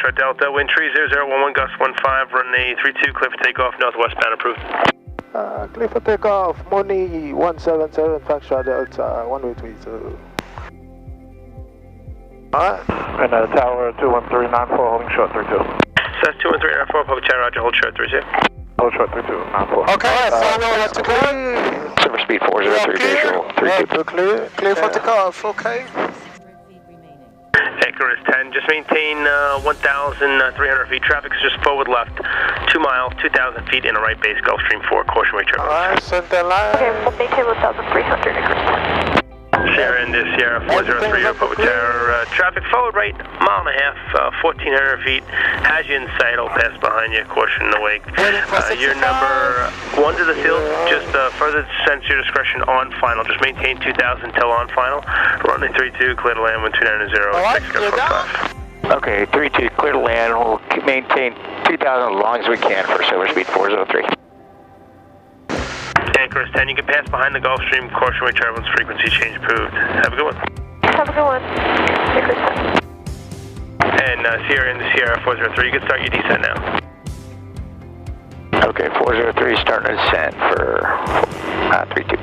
Foxtrot Delta, wind 30011, gust 15, runway 32, clear for takeoff, northwestbound approved. Clear for takeoff, Money 177, Foxtrot Delta, 132. Alright, and tower 21394, holding short 32. SAS 21394, public chat, roger, hold short 32. Hold short 3294. Okay, follow what to clear. Silver speed 403, visual 32. Clear for takeoff, okay. Anchor is 10, just maintain 1,300 feet, traffic is just forward left, 2 miles, 2,000 feet in a right base, Gulfstream 4, caution wake turbulence. Alright, center line. Okay, maintain 1,300 degrees. Sierra into Sierra 403, Republic Tower. Traffic forward right, mile and a half, 1,400 feet. Has you in sight, I'll pass behind you, caution in the wake. Your number 1 to the field, just further sense your discretion on final. Just maintain 2,000 till on final. Runway 32, clear to land, wind 290. Okay, 32, clear to land. We'll maintain 2,000 as long as we can for silver speed 403. Anchor is 10, you can pass behind the Gulfstream, caution wake turbulence, frequency change approved. Have a good one. Have a good one. Anchor is 10. And Sierra into Sierra 403, you can start your descent now. Okay, 403 starting descent for 32.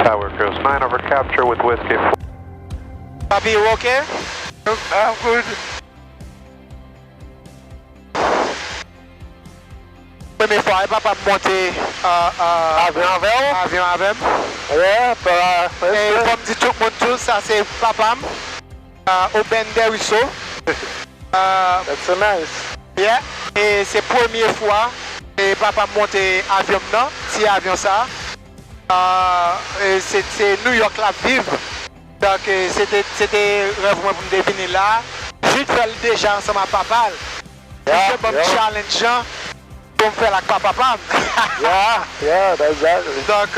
Tower goes 9 over capture with whiskey 4. Bobby, you okay? I'm good. Première fois, il va pas monter avion avec. Ouais, et comme dit tout le monde, tout ça c'est papa. Au Ben Derisso. That's so nice. Yeah, et c'est la première fois que papa monte avion non, si avion ça. C'est New York la vive. Donc c'était rêve pour me deviner là. J'ai fait déjà ensemble avec papa. C'est bon challenge pour me faire la papa. Yeah, exactly. Donc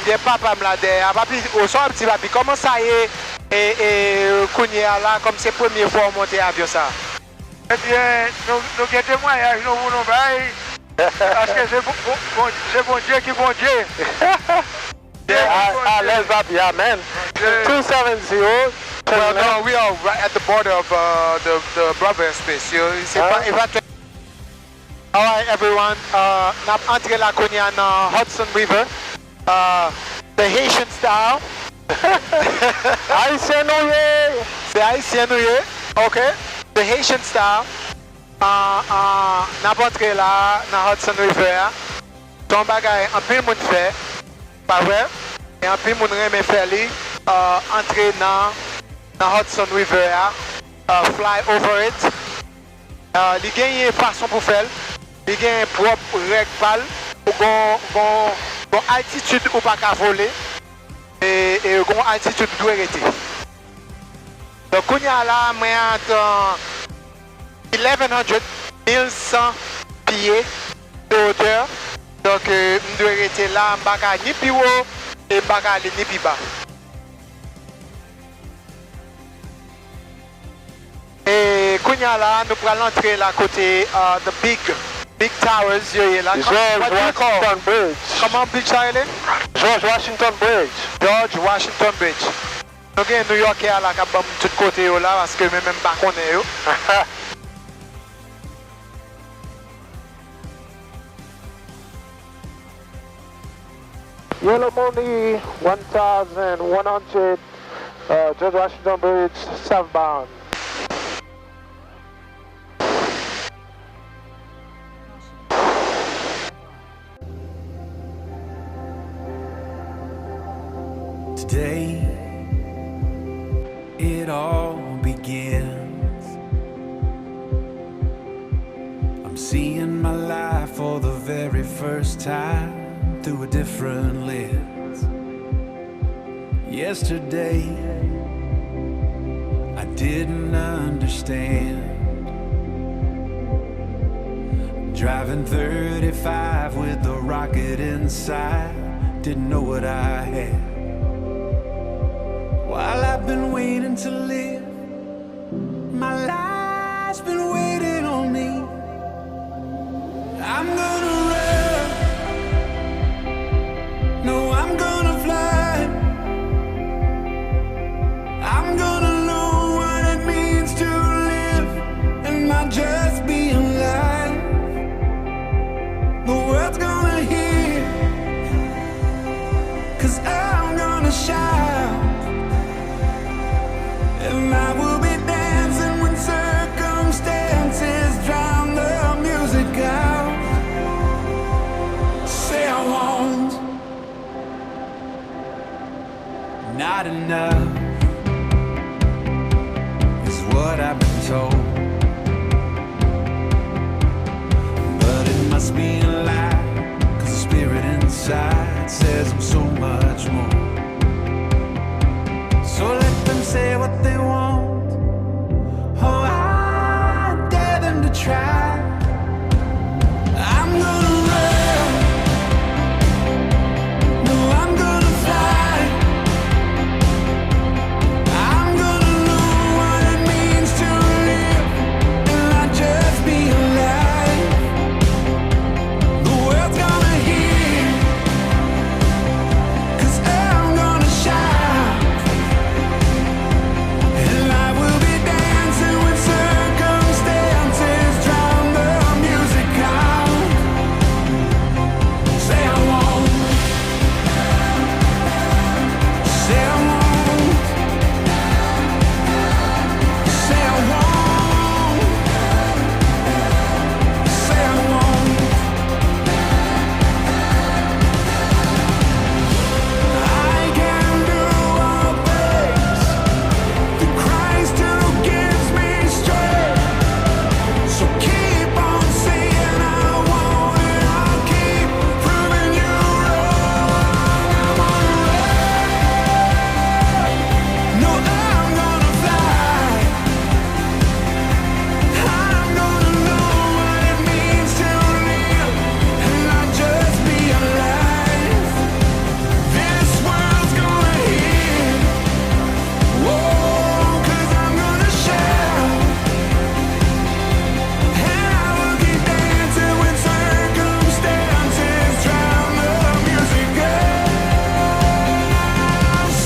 il y a papa là derrière. Papi, au soir petit papi, comment ça y est et Kounia là comme c'est la première fois monter avion ça. Eh bien, nous guettons moyens, nous voulons bailler. Parce que c'est bon Dieu qui est bon Dieu. Let's papi, amen. 270. Well, no, we are right at the border of the Bravo space. All right, everyone. Now, entrer la Kounia dans Hudson River. The Haitian style. Haïtien nouye. C'est Haïtien nouye. Okay. The Haitian style. N'a pas entré là dans Hudson River. Ton bagay en pile moun fait. Pas vrai? Et en pile moun reme faire li entrer dans Hudson River. Fly over it. Li gen façon pour faire. Li gen propre règle pal pour gon altitude ou pas qu'à voler et gon altitude doit arrêter. Donc on y a là moi entre 1100 pieds de hauteur. Donc on doit arrêter là, on va ni plus haut et on va aller ni plus bas. Et on y a là, nous pourrons entrer là côté the big towers, là. George Washington Bridge. Comment bridge ça est? George Washington Bridge. George Washington Bridge. Nous avons New York là qui a tout côté là parce que même pas connaît. Yellow Money 1100 George Washington Bridge southbound. Today, it all begins. I'm seeing my life for the very first time through a different lens. Yesterday, I didn't understand. Driving 35 with the rocket inside, didn't know what I had. While I've been waiting to live, my life's been waiting on me. I'm gonna run, no, I'm gonna fly. I'm gonna know what it means to not enough, is what I've been told. But it must be a lie, 'cause the spirit inside says I'm so much more. So let them say what they want. Oh, I dare them to try. I'm gonna run. No, I'm gonna fly. I'm gonna know what it means to live and not just be alive. The world's gonna hear, 'cause I'm gonna shine. And life will be dancing when circumstances drown the music out. Say I won't. Say I won't. Say I won't. Say I won't. I can do all things through Christ who gives me strength. So keep on saying I won't, and I'll keep proving you wrong. I'm gonna run. No, I'm gonna fly. I'm gonna know what it means to live and not just be alive. This world's gonna hear. Whoa, 'cause I'm gonna shout. And I will keep dancing when circumstances drown the music out.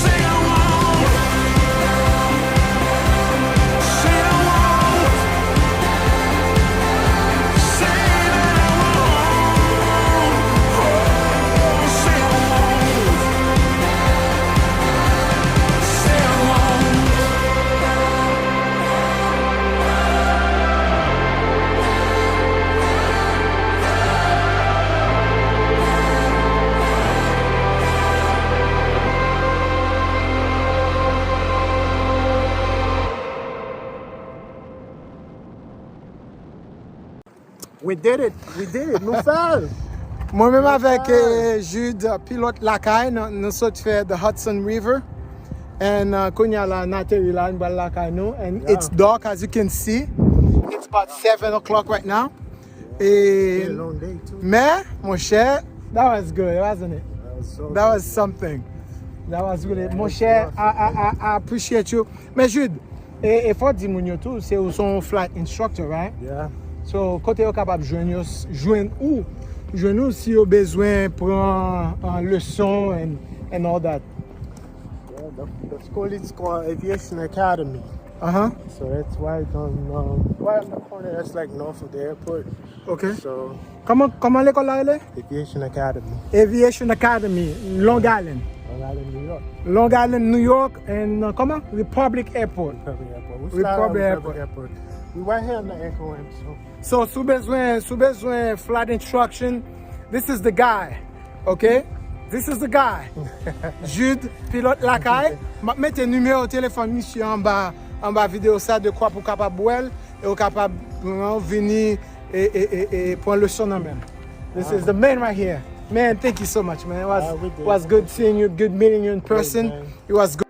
Say I won't. Say I won't. Say that I won't. Oh, say I won't. Say I won't. We did it, nou fel. Moi-même avec Jude, pilote lakay, nous sommes fait the Hudson River. And konya la nateri la nbal lakay nou. And it's dark as you can see. It's about 7 o'clock right now. It's a long day too. Mais, mon cher, that was good, wasn't it? That was something. That was really, mon cher, I appreciate you. Mais Jude, et faut dire moun yo tout, c'est ou son flight instructor, right? Yeah. So, kote yo kapab jwen ou? Jwen ou si yo bezwen pran an leçon and all that. Yeah, the school is called Aviation Academy. Uh-huh. So that's right on the corner. That's like north of the airport. Okay. So Comment l'école la ele? Aviation Academy. Aviation Academy, Long Island. Long Island, New York. Long Island, New York, and comment? Republic Airport. Republic Airport. We Republic started on Airport. Airport. We right here on the Echo M. So, sous besoin flight instruction, this is the guy, okay? This is the guy. Jude, pilote lakay. Mettez numéro de téléphone monsieur en bas vidéo ça de quoi pour capable boire et au capable venir et prendre le son en même. This is the man right here. Man, thank you so much, man. It was good seeing you, good meeting you in person. It was good.